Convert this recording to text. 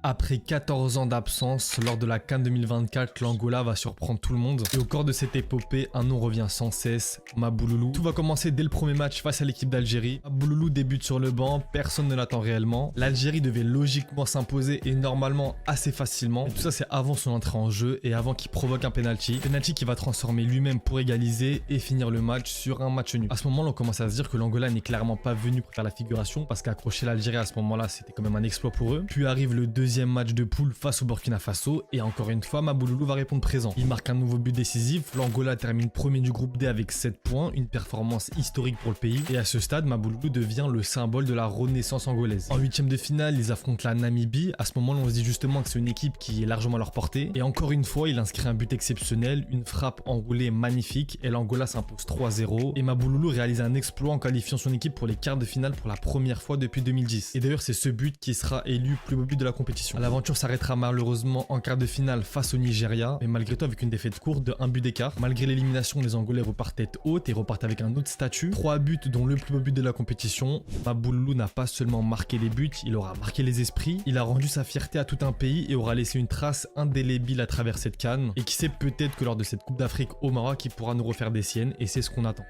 Après 14 ans d'absence, lors de la CAN 2024, l'Angola va surprendre tout le monde. Et au cours de cette épopée, un nom revient sans cesse, Mabouloulou. Tout va commencer dès le premier match face à l'équipe d'Algérie. Mabouloulou débute sur le banc, personne ne l'attend réellement. L'Algérie devait logiquement s'imposer et normalement assez facilement. Et tout ça c'est avant son entrée en jeu et avant qu'il provoque un penalty. Penalty qui va transformer lui-même pour égaliser et finir le match sur un match nul. À ce moment-là, on commence à se dire que l'Angola n'est clairement pas venu pour faire la figuration parce qu'accrocher l'Algérie à ce moment-là, c'était quand même un exploit pour eux. Puis arrive le deuxième match de poule face au Burkina Faso et encore une fois Mabouloulou va répondre présent. Il marque un nouveau but décisif, l'Angola termine premier du groupe D avec 7 points, une performance historique pour le pays et à ce stade Mabouloulou devient le symbole de la renaissance angolaise. En huitième de finale ils affrontent la Namibie, à ce moment-là on se dit justement que c'est une équipe qui est largement à leur portée et encore une fois il inscrit un but exceptionnel, une frappe enroulée magnifique et l'Angola s'impose 3-0 et Mabouloulou réalise un exploit en qualifiant son équipe pour les quarts de finale pour la première fois depuis 2010 et d'ailleurs c'est ce but qui sera élu plus beau but de la compétition. L'aventure s'arrêtera malheureusement en quart de finale face au Nigeria, mais malgré tout avec une défaite courte de 1 but d'écart. Malgré l'élimination, les Angolais repartent tête haute et repartent avec un autre statut. 3 buts dont le plus beau but de la compétition. Mabouloulou n'a pas seulement marqué les buts, il aura marqué les esprits, il a rendu sa fierté à tout un pays et aura laissé une trace indélébile à travers cette CAN. Et qui sait peut-être que lors de cette Coupe d'Afrique au Maroc, il pourra nous refaire des siennes et c'est ce qu'on attend.